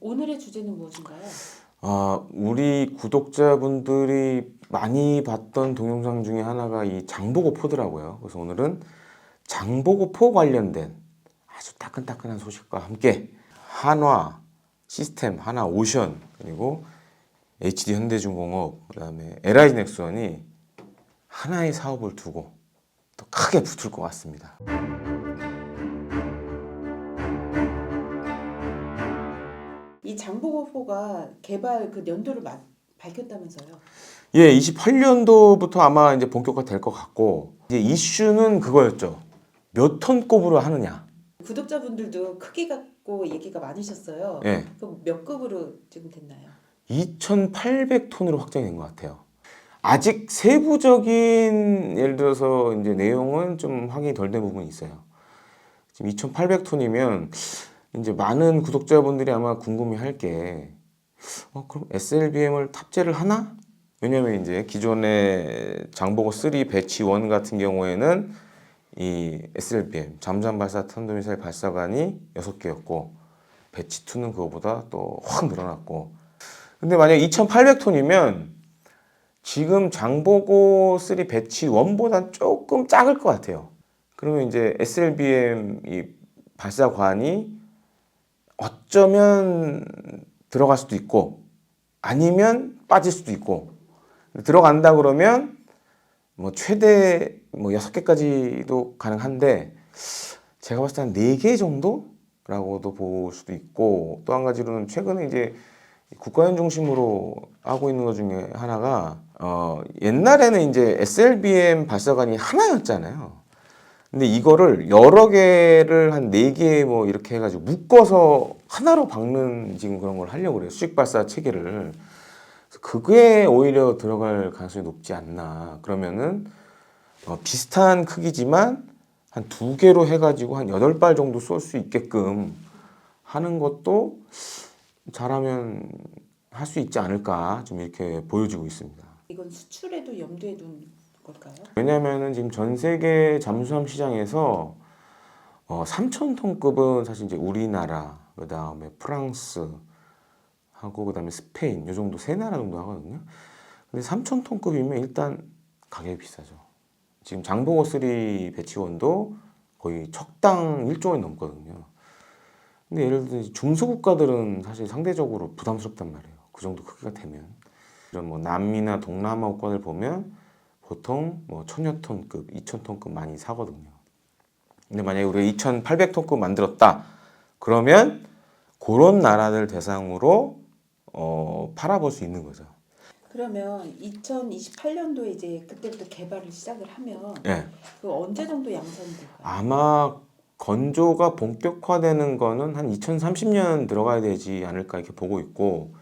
오늘의 주제는 무엇인가요? 우리 구독자분들이 많이 봤던 동영상 중에 하나가 이 장보고 포더라고요. 그래서 오늘은 장보고 포 관련된 아주 따끈따끈한 소식과 함께 한화 시스템, 한화 오션, 그리고 HD 현대중공업, 그다음에 LIG 넥스원이 하나의 사업을 두고 또 크게 붙을 것 같습니다. 이 장보고포가 개발 그 연도를 밝혔다면서요? 예, 28년도부터 아마 이제 본격화 될 것 같고, 이제 이슈는 그거였죠. 몇 톤 급으로 하느냐. 구독자분들도 크기 갖고 얘기가 많으셨어요. 예, 그럼 몇 급으로 지금 됐나요? 2,800톤으로 확정이 된 것 같아요. 아직 세부적인 예를 들어서 이제 내용은 좀 확인이 덜 된 부분이 있어요. 지금 2,800톤이면 이제 많은 구독자분들이 아마 궁금해할 게, 그럼 SLBM을 탑재를 하나? 왜냐면 이제 기존의 장보고 3 배치 1 같은 경우에는 이 SLBM 잠수함 발사 탄도미사일 발사관이 6개였고 배치 2는 그거보다 또 확 늘어났고, 근데 만약 2,800톤이면 지금 장보고 3 배치 1보다 조금 작을 것 같아요. 그러면 이제 SLBM 이 발사관이 어쩌면 들어갈 수도 있고 아니면 빠질 수도 있고, 들어간다 그러면 뭐 최대 뭐 6개까지도 가능한데 제가 봤을 때 한 4개 정도라고도 볼 수도 있고, 또 한 가지로는 최근에 이제 국가연 중심으로 하고 있는 것 중에 하나가 옛날에는 이제 SLBM 발사관이 하나였잖아요. 근데 이거를 여러 개를 한 4개 뭐 이렇게 해가지고 묶어서 하나로 박는 지금 그런 걸 하려고 그래요. 수직 발사 체계를. 그게 오히려 들어갈 가능성이 높지 않나. 그러면은 비슷한 크기지만 한 2개로 해가지고 한 8발 정도 쏠 수 있게끔 하는 것도 잘하면 할 수 있지 않을까, 좀 이렇게 보여지고 있습니다. 이건 수출에도 염두에 둔 걸까요? 왜냐면은 지금 전 세계 잠수함 시장에서 3,000톤급은 사실 이제 우리나라, 그 다음에 프랑스 하고 그 다음에 스페인, 요 정도 세 나라 정도 하거든요. 근데 3,000톤급이면 일단 가격이 비싸죠. 지금 장보고 3 배치원도 거의 척당 1조 원 넘거든요. 근데 예를 들어 중소국가들은 사실 상대적으로 부담스럽단 말이에요. 그 정도 크기가 되면. 이런 뭐 남미나 동남아 국가들 보면 보통 뭐 1,000여 톤급, 2,000톤급 많이 사거든요. 근데 만약에 우리가 2,800톤급 만들었다 그러면 그런 나라들 대상으로 팔아볼 수 있는 거죠. 그러면 2028년도에 이제 그때부터 개발을 시작을 하면 예. 그 언제 정도 양산이 될까요? 아마 건조가 본격화되는 거는 한 2030년 들어가야 되지 않을까 이렇게 보고 있고,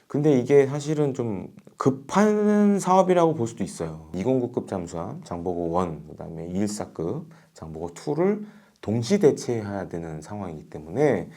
근데 이게 사실은 좀 급한 사업이라고 볼 수도 있어요. 209급 잠수함, 장보고 1, 그다음에 214급, 장보고 2를 동시 대체해야 되는 상황이기 때문에,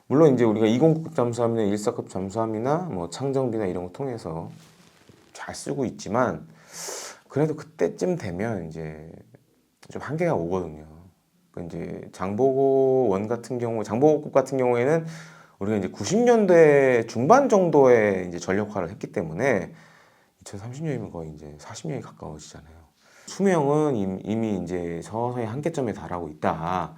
물론 이제 우리가 209급 잠수함이나 214급 잠수함이나 뭐 창정비나 이런 거 통해서 잘 쓰고 있지만, 그래도 그때쯤 되면 이제 좀 한계가 오거든요. 이제 장보고 원 같은 경우, 장보고급 같은 경우에는 우리가 이제 90년대 중반 정도에 이제 전력화를 했기 때문에 2030년이면 거의 이제 40년이 가까워지잖아요. 수명은 이미 이제 서서히 한계점에 달하고 있다.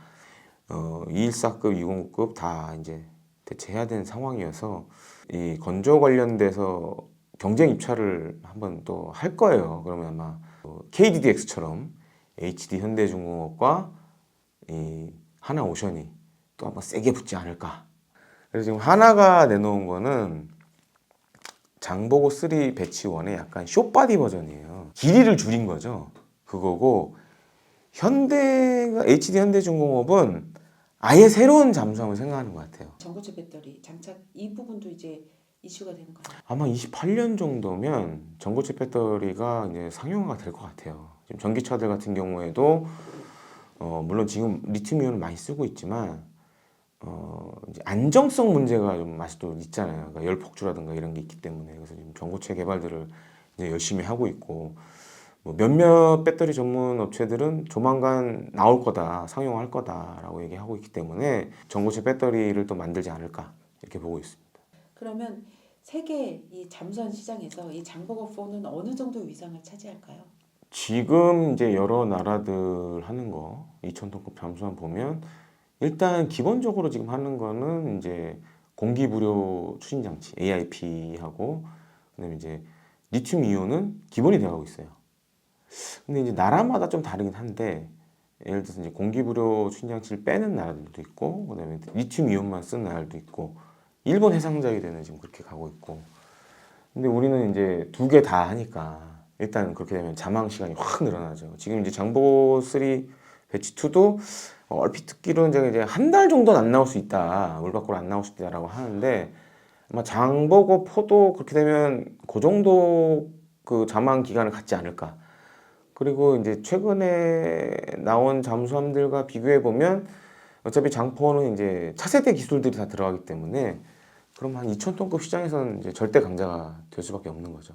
214급, 209급 다 이제 대체해야 되는 상황이어서 이 건조 관련돼서 경쟁 입찰을 한번 또 할 거예요. 그러면 아마 KDDX처럼 HD 현대중공업과 이 하나오션이 또 한번 세게 붙지 않을까. 그래서 지금 하나가 내놓은 거는 장보고 3 배치 1의 약간 숏바디 버전이에요. 길이를 줄인 거죠. 그거고, 현대가 HD 현대중공업은 아예 새로운 잠수함을 생각하는 것 같아요. 전고체 배터리 장착 이 부분도 이제 이슈가 되는 거예요. 아마 28년 정도면 전고체 배터리가 이제 상용화가 될 것 같아요. 지금 전기차들 같은 경우에도 물론 지금 리튬이온을 많이 쓰고 있지만 이제 안정성 문제가 좀 아직도 있잖아요. 그러니까 열 폭주라든가 이런 게 있기 때문에. 그래서 지금 전고체 개발들을 이제 열심히 하고 있고, 뭐 몇몇 배터리 전문 업체들은 조만간 나올 거다, 상용할 거다라고 얘기하고 있기 때문에 전고체 배터리를 또 만들지 않을까 이렇게 보고 있습니다. 그러면 세계 이 잠수함 시장에서 이 장보고 4는 어느 정도 위상을 차지할까요? 지금 이제 여러 나라들 하는 거 2,000톤급 잠수함 보면 일단 기본적으로 지금 하는 거는 이제 공기부료 추진 장치 AIP하고 그다음에 이제 리튬 이온은 기본이 되어가고 있어요. 근데 이제 나라마다 좀 다르긴 한데 예를 들어서 이제 공기부료 추진 장치를 빼는 나라들도 있고 그다음에 리튬 이온만 쓰는 나라들도 있고 일본 해상자위대는 지금 그렇게 가고 있고 근데 우리는 이제 두 개 다 하니까 일단 그렇게 되면 자망 시간이 확 늘어나죠. 지금 이제 장보고 3 배치 2도 얼핏 듣기로는 제가 이제 한 달 정도는 안 나올 수 있다. 물 밖으로 안 나올 수 있다라고 하는데 아마 장보고 4도 그렇게 되면 그 정도 그 자망 기간을 갖지 않을까. 그리고 이제 최근에 나온 잠수함들과 비교해 보면 어차피 장포는 이제 차세대 기술들이 다 들어가기 때문에 그럼 한 2,000톤급 시장에서는 이제 절대 강자가 될 수밖에 없는 거죠.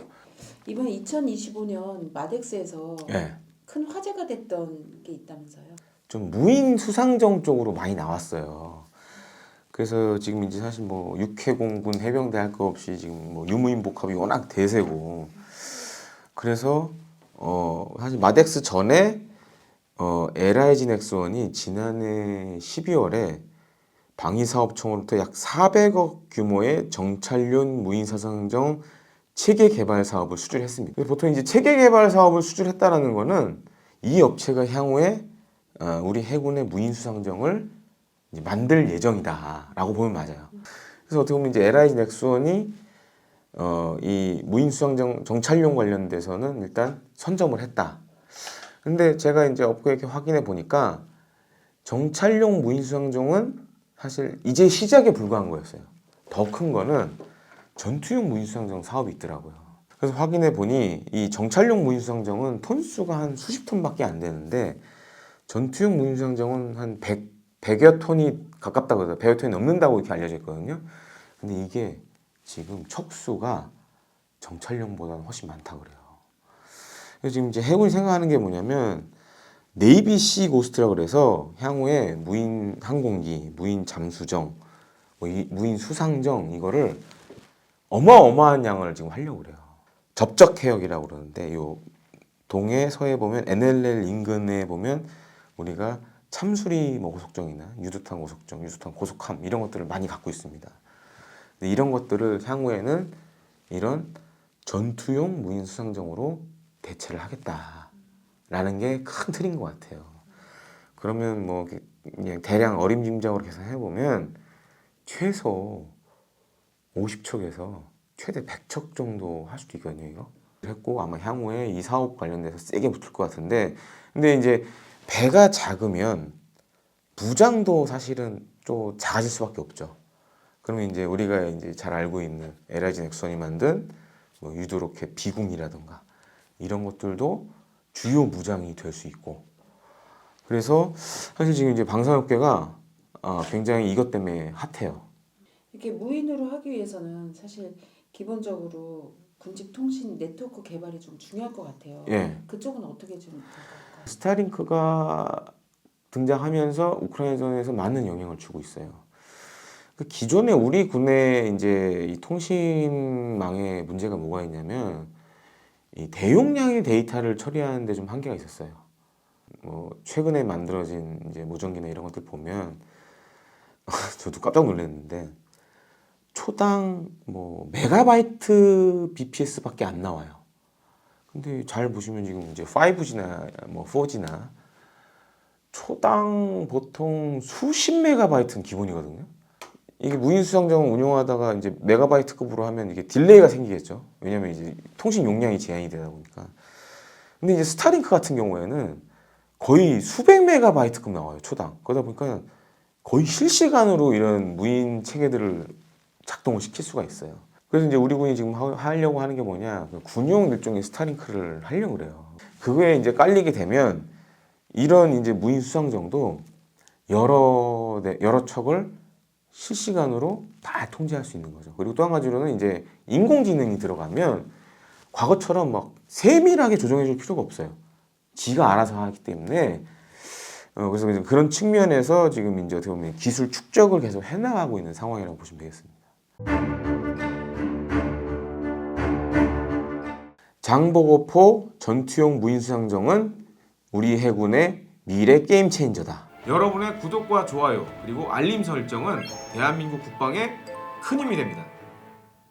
이번 2025년 마덱스에서 예. 큰 화제가 됐던 게 있다면서요? 좀 무인 수상정 쪽으로 많이 나왔어요. 그래서 지금 이제 사실 뭐 육해공군 해병대 할 거 없이 지금 뭐 유무인 복합이 워낙 대세고 그래서 사실 마덱스 전에 LIG 넥스원이 지난해 12월에 방위사업청으로부터 약 400억 규모의 정찰용 무인 사상정 체계 개발 사업을 수주했습니다. 보통 이제 체계 개발 사업을 수주했다라는 거는 이 업체가 향후에 우리 해군의 무인 수상정을 이제 만들 예정이다라고 보면 맞아요. 그래서 어떻게 보면 이제 LIG 넥스원이 이 무인 수상정 정찰용 관련돼서는 일단 선점을 했다. 근데 제가 이제 업계에 확인해 보니까 정찰용 무인 수상정은 사실 이제 시작에 불과한 거였어요. 더 큰 거는 전투용 무인 수상정 사업이 있더라고요. 그래서 확인해 보니 이 정찰용 무인 수상정은 톤수가 한 수십 톤밖에 안 되는데 전투용 무인 수상정은 한 100여 톤이 가깝다고 해서 100여 톤이 넘는다고 이렇게 알려져 있거든요. 근데 이게 지금 척수가 정찰용보다는 훨씬 많다고 그래요. 그래서 지금 이제 해군이 생각하는 게 뭐냐면 네이비 시 고스트라고 그래서 향후에 무인 항공기, 무인 잠수정, 무인 수상정 이거를 어마어마한 양을 지금 하려고 그래요. 접적 해역이라고 그러는데 요 동해 서해 보면 NLL 인근에 보면 우리가 참수리 뭐 고속정이나 유두탄 고속정, 유두탄 고속함 이런 것들을 많이 갖고 있습니다. 근데 이런 것들을 향후에는 이런 전투용 무인 수상정으로 대체를 하겠다라는 게 큰 틀인 것 같아요. 그러면 뭐 그냥 대략 어림짐작으로 계산해 보면 최소 50척에서 최대 100척 정도 할 수도 있거든요, 이거. 했고 아마 향후에 이 사업 관련돼서 세게 붙을 것 같은데 근데 이제 배가 작으면 무장도 사실은 또 작아질 수밖에 없죠. 그러면 이제 우리가 이제 잘 알고 있는 LIG 넥슨이 만든 뭐 유도로켓 비궁이라든가 이런 것들도 주요 무장이 될 수 있고 그래서 사실 지금 이제 방산업계가 굉장히 이것 때문에 핫해요. 이렇게 무인으로 하기 위해서는 사실 기본적으로 군집 통신 네트워크 개발이 좀 중요할 것 같아요. 예. 그쪽은 어떻게 좀 될까요? 스타링크가 등장하면서 우크라이나전에서 많은 영향을 주고 있어요. 그 기존에 우리 군의 이제 이 통신망에 문제가 뭐가 있냐면 이 대용량의 데이터를 처리하는데 좀 한계가 있었어요. 뭐 최근에 만들어진 이제 무전기나 이런 것들 보면 저도 깜짝 놀랐는데 초당 뭐 메가바이트 bps밖에 안 나와요. 근데 잘 보시면 지금 이제 5G나 뭐 4G나 초당 보통 수십 메가바이트는 기본이거든요. 이게 무인수상정 운용하다가 이제 메가바이트급으로 하면 이게 딜레이가 생기겠죠. 왜냐면 이제 통신 용량이 제한이 되다 보니까. 근데 이제 스타링크 같은 경우에는 거의 수백 메가바이트급 나와요, 초당. 그러다 보니까 거의 실시간으로 이런 무인 체계들을 작동을 시킬 수가 있어요. 그래서 이제 우리 군이 지금 하려고 하는 게 뭐냐, 군용 일종의 스타링크를 하려고 그래요. 그거에 이제 깔리게 되면 이런 이제 무인 수상정도 여러 척을 실시간으로 다 통제할 수 있는 거죠. 그리고 또 한 가지로는 이제 인공지능이 들어가면 과거처럼 막 세밀하게 조정해 줄 필요가 없어요. 지가 알아서 하기 때문에 그래서 그런 측면에서 지금 이제 어떻게 보면 기술 축적을 계속 해나가고 있는 상황이라고 보시면 되겠습니다. 장보고포 전투용 무인수상정은 우리 해군의 미래 게임 체인저다. 여러분의 구독과 좋아요 그리고 알림 설정은 대한민국 국방에 큰 힘이 됩니다.